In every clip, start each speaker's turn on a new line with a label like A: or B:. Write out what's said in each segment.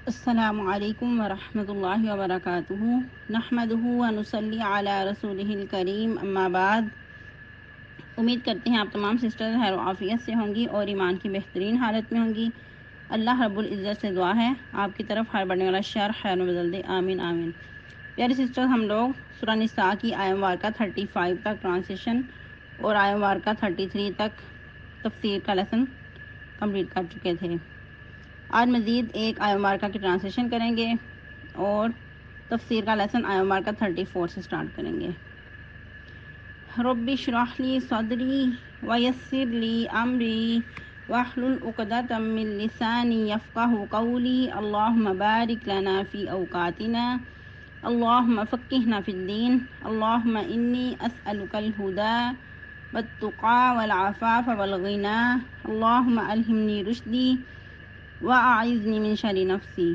A: السلام علیکم ورحمۃ اللہ وبرکاتہ نحمدہ ونصلی علی رسولہ الکریم اما بعد۔ امید کرتے ہیں آپ تمام سسٹرز خیر و عافیت سے ہوں گی اور ایمان کی بہترین حالت میں ہوں گی۔ اللہ رب العزت سے دعا ہے آپ کی طرف ہر بڑھنے والا شر خیر میں بدل دے، آمین آمین۔ پیاری سسٹرز، ہم لوگ سورہ نساء کی آیہ مبارکہ 35 تک ٹرانسلیشن اور آیہ مبارکہ 33 تک تفسیر کا لیسن کمپلیٹ کر چکے تھے۔ آج مزید ایک آیہ مبارکہ کی ٹرانسلیشن کریں گے اور تفسیر کا لیسن آیہ مبارکہ 34 سے سٹارٹ کریں گے۔ رب اشرح لی صدری ویسر لی امری واحلل عقدۃ من لسانی یفقہوا قولی اللہم بارک لنا فی اوقاتنا اللہم فقہنا فی الدین اللہم انی اسألک الہدی والتقی والعفاف والغنی اللہم الہمنی رشدی وأعذني من شر نفسي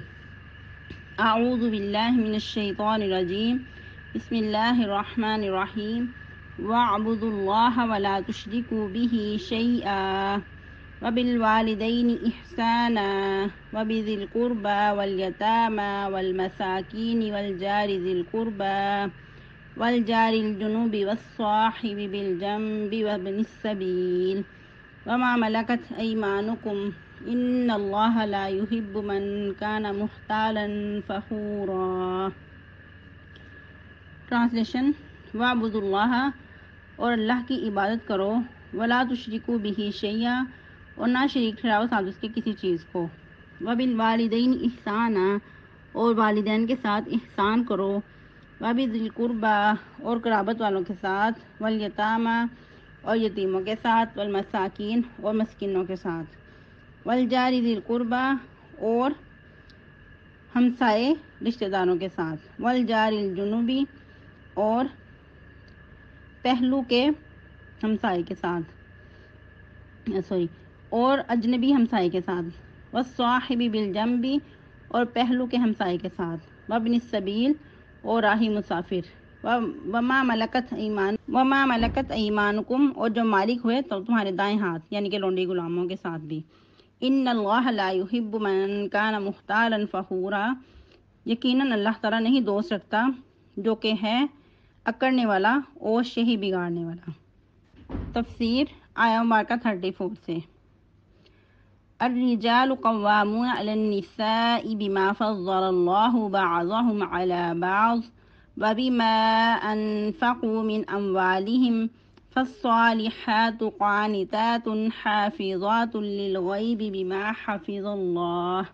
A: أعوذ بالله من الشيطان الرجيم بسم الله الرحمن الرحيم واعبدوا الله ولا تشركوا به شيئا وبالوالدين إحسانا وبذي القربى واليتامى والمساكين والجار ذي القربى والجار الجنوب والصاحب بالجنب وابن السبيل وما ملكت أيمانكم ان اللہ لا يحب من کان مختالا فخورا۔ ٹرانسلیشن: وَاعْبُدُوا اللَّهَ، اور اللہ کی عبادت کرو، وَلَا تُشْرِكُوا بِهِ شَيْئًا، اور نہ شریک ٹھہراؤ ساتھ اس کے کسی چیز کو، وَبِالْوَالِدَيْنِ إِحْسَانًا، اور والدین کے ساتھ احسان کرو، وَبِذِي الْقُرْبَى، اور قرابت والوں کے ساتھ، وَالْيَتَامَى، اور یتیموں کے ساتھ، وَالْمَسَاکِین، اور مسکینوں کے ساتھ، والجار ذی القربى، اور ہمسائے رشتہ داروں کے ساتھ، والجار الجنوبی، اور پہلو کے ہمسائے کے ساتھ اور اجنبی ہمسائے کے ساتھ، والصاحب بالجنب، اور پہلو کے ہمسائے کے ساتھ، وابن السبیل، اور راہی مسافر، وما ملکت ایمانکم، اور جو مالک ہوئے تو تمہارے دائیں ہاتھ یعنی کہ لونڈی غلاموں کے ساتھ بھی۔ ان اللہ لا يحب من کان مختالا فخورا، یقیناً اللہ تعالیٰ نہیں دوست رکھتا جو کہ ہے اکڑنے والا اور شہی بگاڑنے والا۔ تفسیر آیہ مبارکہ 34 سے۔ الرجال قوامون علی النساء بما فضل اللہ بعضهم علی بعض وبما انفقوا من اموالهم فالصالحات قانتات حافظات للغیب بما حفظ اللہ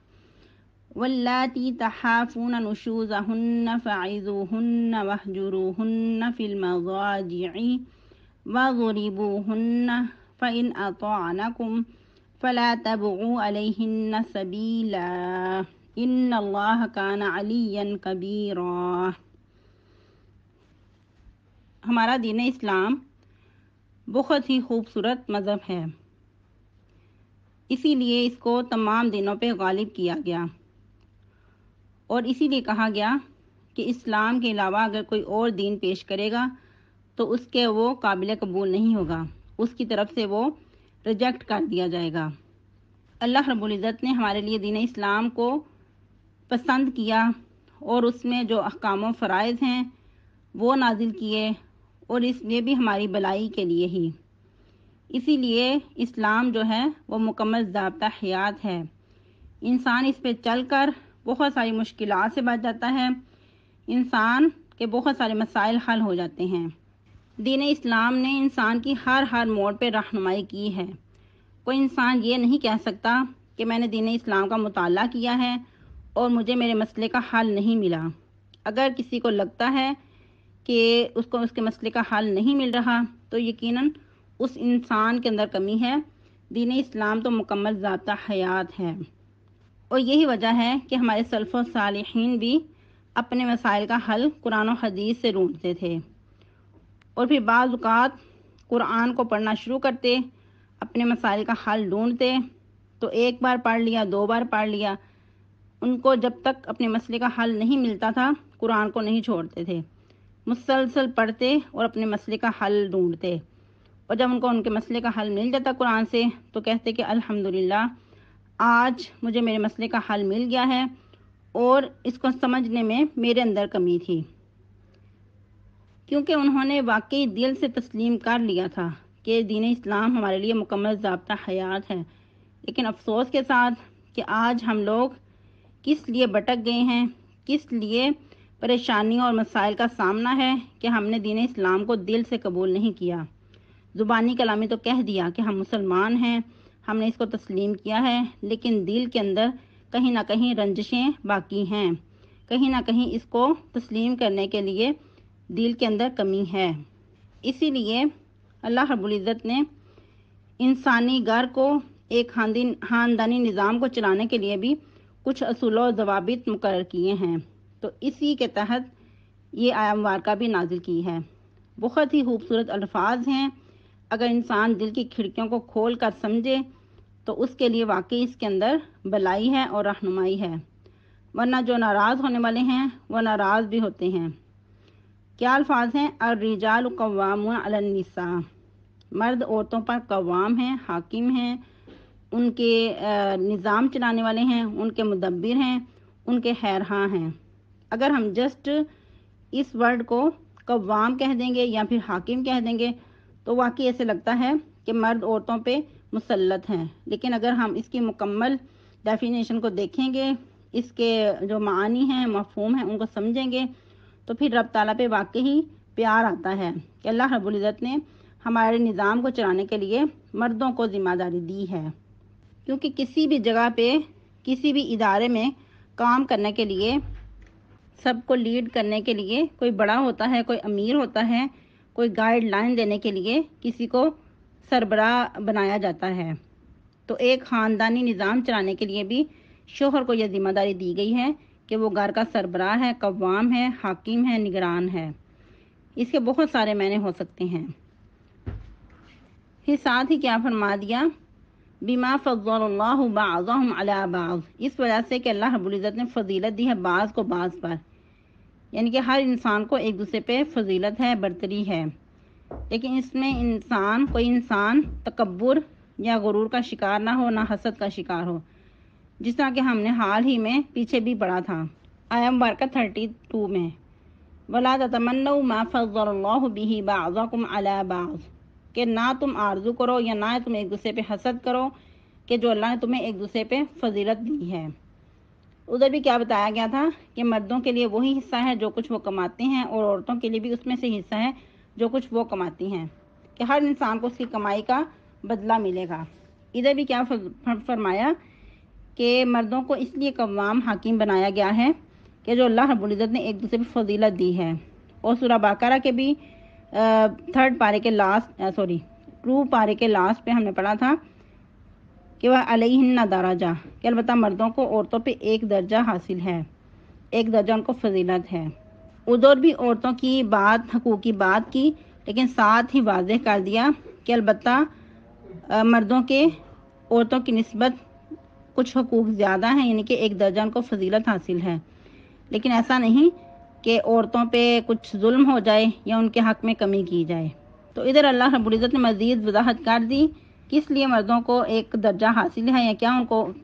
A: واللاتی تخافون نشوزهن فعظوهن واہجروهن فی المضاجع وضربوهن فإن أطعنكم فلا تبغوا علیہن سبیلا ان اللہ کان علیا کبیرا۔ ہمارا دین اسلام بہت ہی خوبصورت مذہب ہے، اسی لیے اس کو تمام دینوں پہ غالب کیا گیا، اور اسی لیے کہا گیا کہ اسلام کے علاوہ اگر کوئی اور دین پیش کرے گا تو اس کے وہ قابل قبول نہیں ہوگا، اس کی طرف سے وہ ریجیکٹ کر دیا جائے گا۔ اللہ رب العزت نے ہمارے لیے دین اسلام کو پسند کیا اور اس میں جو احکام و فرائض ہیں وہ نازل کیے، اور اس لیے بھی ہماری بلائی کے لیے ہی۔ اسی لیے اسلام جو ہے وہ مکمل ضابطہ حیات ہے، انسان اس پہ چل کر بہت ساری مشکلات سے بچ جاتا ہے، انسان کے بہت سارے مسائل حل ہو جاتے ہیں۔ دین اسلام نے انسان کی ہر موڑ پہ رہنمائی کی ہے۔ کوئی انسان یہ نہیں کہہ سکتا کہ میں نے دین اسلام کا مطالعہ کیا ہے اور مجھے میرے مسئلے کا حل نہیں ملا۔ اگر کسی کو لگتا ہے کہ اس کو اس کے مسئلے کا حل نہیں مل رہا تو یقیناً اس انسان کے اندر کمی ہے۔ دین اسلام تو مکمل ضابطہ حیات ہے، اور یہی وجہ ہے کہ ہمارے سلف و صالحین بھی اپنے مسائل کا حل قرآن و حدیث سے ڈھونڈتے تھے، اور پھر بعض اوقات قرآن کو پڑھنا شروع کرتے، اپنے مسائل کا حل ڈھونڈتے، تو ایک بار پڑھ لیا، 2 بار پڑھ لیا، ان کو جب تک اپنے مسئلے کا حل نہیں ملتا تھا قرآن کو نہیں چھوڑتے تھے، مسلسل پڑھتے اور اپنے مسئلے کا حل ڈھونڈتے، اور جب ان کو ان کے مسئلے کا حل مل جاتا قرآن سے تو کہتے کہ الحمدللہ آج مجھے میرے مسئلے کا حل مل گیا ہے، اور اس کو سمجھنے میں میرے اندر کمی تھی، کیونکہ انہوں نے واقعی دل سے تسلیم کر لیا تھا کہ دین اسلام ہمارے لیے مکمل ضابطہ حیات ہے۔ لیکن افسوس کے ساتھ کہ آج ہم لوگ کس لیے بھٹک گئے ہیں، کس لیے پریشانیوں اور مسائل کا سامنا ہے کہ ہم نے دین اسلام کو دل سے قبول نہیں کیا۔ زبانی کلامی تو کہہ دیا کہ ہم مسلمان ہیں، ہم نے اس کو تسلیم کیا ہے، لیکن دل کے اندر کہیں نہ کہیں رنجشیں باقی ہیں، کہیں نہ کہیں اس کو تسلیم کرنے کے لیے دل کے اندر کمی ہے۔ اسی لیے اللہ رب العزت نے انسانی گھر کو ایک خاندانی نظام کو چلانے کے لیے بھی کچھ اصول و ضوابط مقرر کیے ہیں، تو اسی کے تحت یہ آیت مبارکہ بھی نازل کی ہے۔ بہت ہی خوبصورت الفاظ ہیں، اگر انسان دل کی کھڑکیوں کو کھول کر سمجھے تو اس کے لیے واقعی اس کے اندر بھلائی ہے اور رہنمائی ہے، ورنہ جو ناراض ہونے والے ہیں وہ ناراض بھی ہوتے ہیں۔ کیا الفاظ ہیں؟ الرجال قوامون علی النساء، مرد عورتوں پر قوام ہیں، حاکم ہیں، ان کے نظام چلانے والے ہیں، ان کے مدبر ہیں، ان کے خیرخواہ ہیں۔ اگر ہم جسٹ اس ورڈ کو قوام کہہ دیں گے یا پھر حاکم کہہ دیں گے تو واقعی ایسے لگتا ہے کہ مرد عورتوں پہ مسلط ہیں، لیکن اگر ہم اس کی مکمل ڈیفینیشن کو دیکھیں گے، اس کے جو معانی ہیں، مفہوم ہیں، ان کو سمجھیں گے تو پھر رب تعالیٰ پہ واقعی پیار آتا ہے کہ اللہ رب العزت نے ہمارے نظام کو چلانے کے لیے مردوں کو ذمہ داری دی ہے، کیونکہ کسی بھی جگہ پہ، کسی بھی ادارے میں کام کرنے کے لیے، سب کو لیڈ کرنے کے لیے کوئی بڑا ہوتا ہے، کوئی امیر ہوتا ہے، کوئی گائیڈ لائن دینے کے لیے کسی کو سربراہ بنایا جاتا ہے۔ تو ایک خاندانی نظام چلانے کے لیے بھی شوہر کو یہ ذمہ داری دی گئی ہے کہ وہ گھر کا سربراہ ہے، قوام ہے، حاکم ہے، نگران ہے۔ اس کے بہت سارے معنی ہو سکتے ہیں۔ پھر ساتھ ہی کیا فرما دیا؟ بما فضل اللہ بعضهم علی بعض، اس وجہ سے کہ اللہ رب العزت نے فضیلت دی ہے بعض کو بعض پر، یعنی کہ ہر انسان کو ایک دوسرے پہ فضیلت ہے، برتری ہے، لیکن اس میں کوئی انسان تکبر یا غرور کا شکار نہ ہو، نہ حسد کا شکار ہو، جس طرح کہ ہم نے حال ہی میں پیچھے بھی پڑھا تھا آیت مبارکہ 32 میں، وَلَا تَتَمَنَّوْا مَا فَضَّلَ اللَّهُ بِهِ بَعْضَكُمْ عَلَى بَعْضٍ، کہ نہ تم آرزو کرو یا نہ تم ایک دوسرے پہ حسد کرو کہ جو اللہ نے تمہیں ایک دوسرے پہ فضیلت دی ہے۔ ادھر بھی کیا بتایا گیا تھا کہ مردوں کے لیے وہی حصہ ہے جو کچھ وہ کماتے ہیں، اور عورتوں کے لیے بھی اس میں سے حصہ ہے جو کچھ وہ کماتی ہیں، کہ ہر انسان کو اس کی کمائی کا بدلہ ملے گا۔ ادھر بھی کیا فرمایا کہ مردوں کو اس لیے قوام حاکم بنایا گیا ہے کہ جو اللہ رب العزت نے ایک دوسرے پہ فضیلت دی ہے۔ اور سورہ بقرہ کے بھی 2 پارے کے لاسٹ پہ ہم نے پڑھا تھا کہ وہ علیہن درجہ، کہ البتہ مردوں کو عورتوں پہ ایک درجہ حاصل ہے، ایک درجہ ان کو فضیلت ہے۔ ادھر بھی عورتوں کی بات، حقوق کی بات کی، لیکن ساتھ ہی واضح کر دیا کہ البتہ مردوں کے عورتوں کی نسبت کچھ حقوق زیادہ ہیں، یعنی کہ ایک درجہ ان کو فضیلت حاصل ہے، لیکن ایسا نہیں کہ عورتوں پہ کچھ ظلم ہو جائے یا ان کے حق میں کمی کی جائے۔ تو ادھر اللہ رب العزت نے مزید وضاحت کر دی کس لیے مردوں کو ایک درجہ حاصل ہے، یا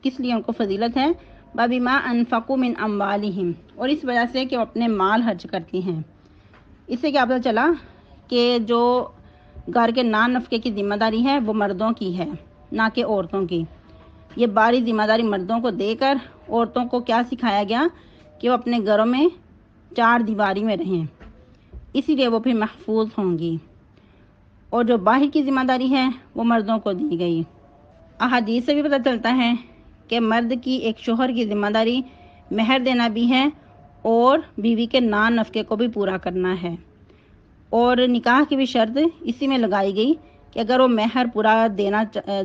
A: کس لیے ان کو فضیلت ہے، بما انفقوا من اموالہم، اور اس وجہ سے کہ وہ اپنے مال خرچ کرتی ہیں۔ اس سے کیا پتہ چلا کہ جو گھر کے نان نفقے کی ذمہ داری ہے وہ مردوں کی ہے، نہ کہ عورتوں کی۔ یہ باری ذمہ داری مردوں کو دے کر عورتوں کو کیا سکھایا گیا کہ وہ اپنے گھروں میں 4 دیواری میں رہیں، اسی لیے وہ پھر محفوظ ہوں گی، اور جو باہر کی ذمہ داری ہے وہ مردوں کو دی گئی۔ احادیث سے بھی پتہ چلتا ہے کہ مرد کی ایک شوہر کی ذمہ داری مہر دینا بھی ہے اور بیوی کے نان نفقے کو بھی پورا کرنا ہے، اور نکاح کی بھی شرط اسی میں لگائی گئی کہ اگر وہ مہر پورا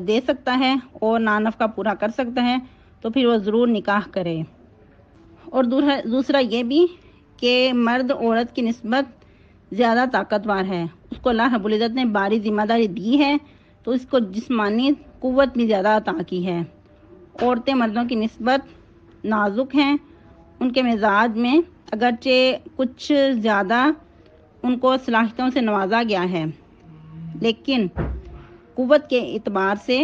A: دے سکتا ہے اور نان نفقہ پورا کر سکتا ہے تو پھر وہ ضرور نکاح کرے۔ اور دوسرا یہ بھی کہ مرد عورت کی نسبت زیادہ طاقتور ہے، اس کو اللہ رب العزت نے باری ذمہ داری دی ہے تو اس کو جسمانی قوت بھی زیادہ عطا کی ہے۔ عورتیں مردوں کی نسبت نازک ہیں، ان کے مزاج میں اگرچہ کچھ زیادہ ان کو صلاحیتوں سے نوازا گیا ہے، لیکن قوت کے اعتبار سے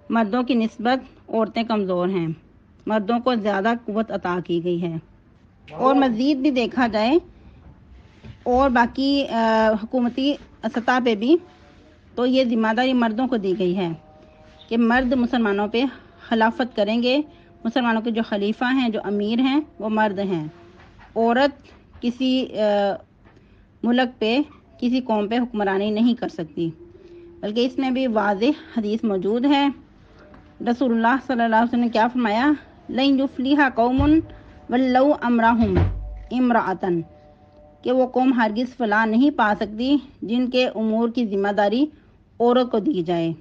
A: مردوں کی نسبت عورتیں کمزور ہیں۔ مردوں کو زیادہ قوت عطا کی گئی ہے۔ اور مزید بھی دیکھا جائے اور باقی حکومتی سطح پہ بھی تو یہ ذمہ داری مردوں کو دی گئی ہے کہ مرد مسلمانوں پہ خلافت کریں گے۔ مسلمانوں کے جو خلیفہ ہیں، جو امیر ہیں، وہ مرد ہیں۔ عورت کسی ملک پہ، کسی قوم پہ حکمرانی نہیں کر سکتی، بلکہ اس میں بھی واضح حدیث موجود ہے۔ رسول اللہ صلی اللہ علیہ وسلم نے کیا فرمایا؟ لَن يُفْلِحَ قَوْمٌ وَلَّوْا أَمْرَهُمْ امْرَأَةً، کہ وہ قوم ہرگز فلاح نہیں پا سکتی جن کے امور کی ذمہ داری عورت کو دی جائے،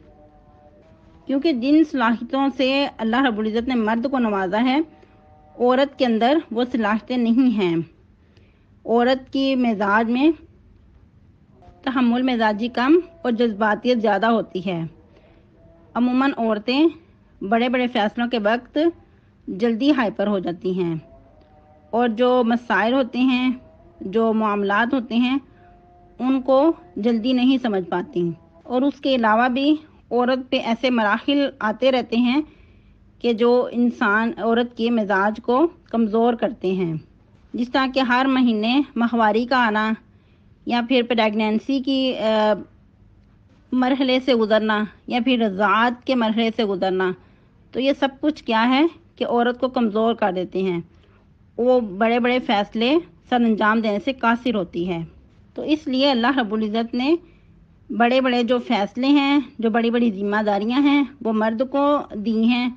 A: کیونکہ جن صلاحیتوں سے اللہ رب العزت نے مرد کو نوازا ہے، عورت کے اندر وہ صلاحیتیں نہیں ہیں۔ عورت کی مزاج میں تحمل مزاجی کم اور جذباتیت زیادہ ہوتی ہے۔ عموماً عورتیں بڑے بڑے فیصلوں کے وقت جلدی ہائپر ہو جاتی ہیں، اور جو مسائل ہوتے ہیں، جو معاملات ہوتے ہیں، ان کو جلدی نہیں سمجھ پاتی۔ اور اس کے علاوہ بھی عورت پہ ایسے مراحل آتے رہتے ہیں کہ جو عورت کے مزاج کو کمزور کرتے ہیں، جس طرح کہ ہر مہینے ماہواری کا آنا، یا پھر پریگنینسی کی مرحلے سے گزرنا، یا پھر رضاعت کے مرحلے سے گزرنا، تو یہ سب کچھ کیا ہے کہ عورت کو کمزور کر دیتے ہیں۔ وہ بڑے بڑے فیصلے سر انجام دینے سے قاصر ہوتی ہے۔ تو اس لیے اللہ رب العزت نے بڑے بڑے جو فیصلے ہیں، جو بڑی بڑی ذمہ داریاں ہیں، وہ مرد کو دی ہیں،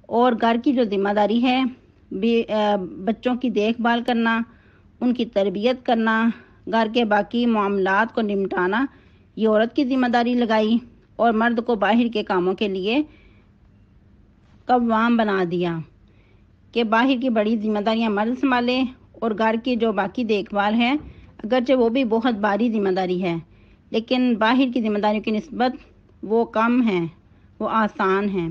A: اور گھر کی جو ذمہ داری ہے، بچوں کی دیکھ بھال کرنا، ان کی تربیت کرنا، گھر کے باقی معاملات کو نمٹانا، یہ عورت کی ذمہ داری لگائی، اور مرد کو باہر کے کاموں کے لیے قوام بنا دیا کہ باہر کی بڑی ذمہ داریاں مرد سنبھالے، اور گھر کی جو باقی دیکھ بھال ہے، اگرچہ وہ بھی بہت بھاری ذمہ داری ہے، لیکن باہر کی ذمہ داریوں کی نسبت وہ کم ہیں، وہ آسان ہیں۔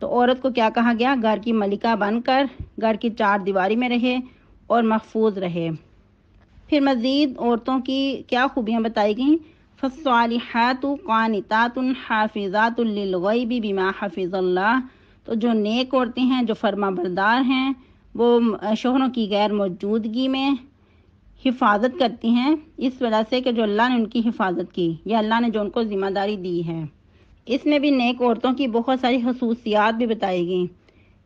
A: تو عورت کو کیا کہا گیا؟ گھر کی ملکہ بن کر گھر کی چار دیواری میں رہے اور محفوظ رہے۔ پھر مزید عورتوں کی کیا خوبیاں بتائی گئیں؟ فالصالحات قانتات حافظات للغیب بما حفظ اللہ، تو جو نیک عورتیں ہیں، جو فرما بردار ہیں، وہ شوہروں کی غیر موجودگی میں حفاظت کرتی ہیں، اس وجہ سے کہ جو اللہ نے ان کی حفاظت کی، یا اللہ نے جو ان کو ذمہ داری دی ہے۔ اس میں بھی نیک عورتوں کی بہت ساری خصوصیات بھی بتائی گئیں،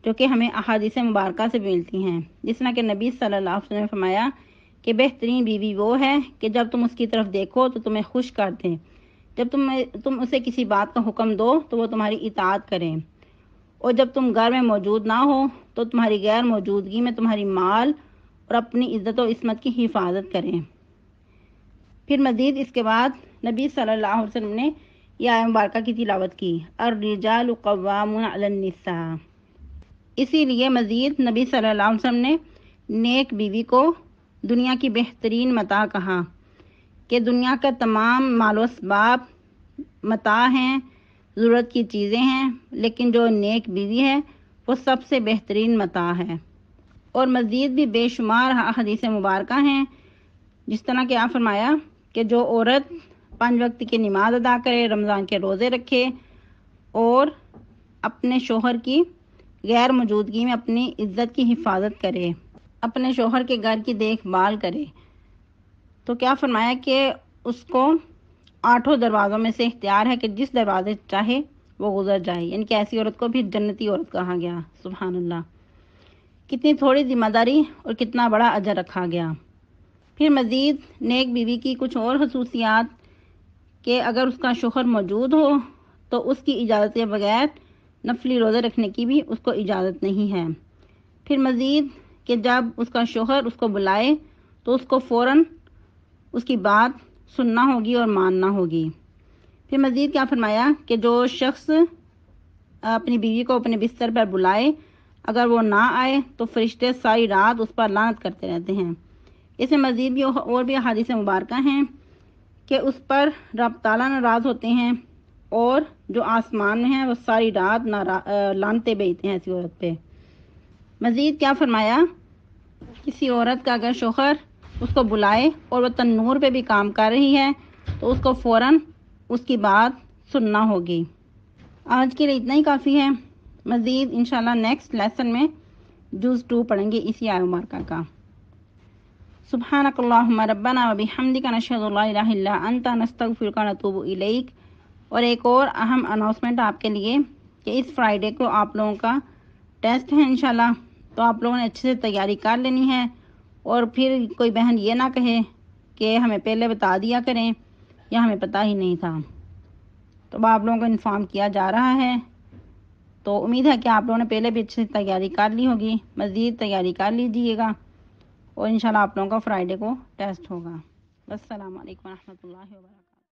A: جو کہ ہمیں احادیث مبارکہ سے ملتی ہیں، جس طرح کہ نبی صلی اللہ علیہ وسلم نے فرمایا کہ بہترین بیوی وہ ہے کہ جب تم اس کی طرف دیکھو تو تمہیں خوش کر دیں، جب تم اسے کسی بات کا حکم دو تو وہ تمہاری اطاعت کریں، اور جب تم گھر میں موجود نہ ہو تو تمہاری غیر موجودگی میں تمہاری مال اور اپنی عزت و عصمت کی حفاظت کریں۔ پھر مزید اس کے بعد نبی صلی اللہ علیہ وسلم نے یہ آیت مبارکہ کی تلاوت کی، الرجال قوامون علی النساء۔ اسی لیے مزید نبی صلی اللہ علیہ وسلم نے نیک بیوی کو دنیا کی بہترین متاع کہا، کہ دنیا کا تمام مال و اسباب متاع ہیں، ضرورت کی چیزیں ہیں، لیکن جو نیک بیوی ہے وہ سب سے بہترین متاع ہے۔ اور مزید بھی بے شمار حدیث مبارکہ ہیں، جس طرح کہ آپ فرمایا کہ جو عورت 5 وقت کی نماز ادا کرے، رمضان کے روزے رکھے، اور اپنے شوہر کی غیر موجودگی میں اپنی عزت کی حفاظت کرے، اپنے شوہر کے گھر کی دیکھ بھال کرے، تو کیا فرمایا کہ اس کو 8 دروازوں میں سے اختیار ہے کہ جس دروازے چاہے وہ گزر جائے، یعنی کہ ایسی عورت کو بھی جنتی عورت کہا گیا۔ سبحان اللہ، کتنی تھوڑی ذمہ داری اور کتنا بڑا اجر رکھا گیا۔ پھر مزید نیک بیوی کی کچھ اور خصوصیات، کہ اگر اس کا شوہر موجود ہو تو اس کی اجازت کے بغیر نفلی روزے رکھنے کی بھی اس کو اجازت نہیں ہے۔ پھر مزید کہ جب اس کا شوہر اس کو بلائے تو اس کو فوراً اس کی بات سننا ہوگی اور ماننا ہوگی۔ پھر مزید کیا فرمایا کہ جو شخص اپنی بیوی کو اپنے بستر پر بلائے، اگر وہ نہ آئے تو فرشتے ساری رات اس پر لعنت کرتے رہتے ہیں۔ اس میں مزید بھی اور بھی احادیث مبارکہ ہیں کہ اس پر رب تعالیٰ ناراض ہوتے ہیں، اور جو آسمان میں ہیں وہ ساری رات لعنتیں بھیجتے ہیں ایسی عورت پہ۔ مزید کیا فرمایا؟ کسی عورت کا اگر شوہر اس کو بلائے اور وہ تنور پہ بھی کام کر رہی ہے تو اس کو فوراً اس کی بات سننا ہوگی۔ آج کے لیے اتنا ہی کافی ہے۔ مزید انشاءاللہ نیکسٹ لیسن میں جز 2 پڑھیں گے اسی آیہ مبارکہ کا۔ سبحانک اللہم ربنا و بحمدک نشہد ان لا الہ الا انت نستغفرک و نتوب الیک۔ اور ایک اور اہم اناؤنسمنٹ آپ کے لیے کہ اس فرائیڈے کو آپ لوگوں کا ٹیسٹ ہے انشاءاللہ، تو آپ لوگوں نے اچھے سے تیاری کر لینی ہے، اور پھر کوئی بہن یہ نہ کہے کہ ہمیں پہلے بتا دیا کریں یا ہمیں پتہ ہی نہیں تھا۔ تو آپ لوگوں کو انفارم کیا جا رہا ہے، تو امید ہے کہ آپ لوگوں نے پہلے بھی اچھے سے تیاری کر لی ہوگی، مزید تیاری کر لیجئے گا، اور انشاءاللہ آپ لوگوں کا فرائیڈے کو ٹیسٹ ہوگا۔ السلام علیکم ورحمۃ اللہ وبرکاتہ۔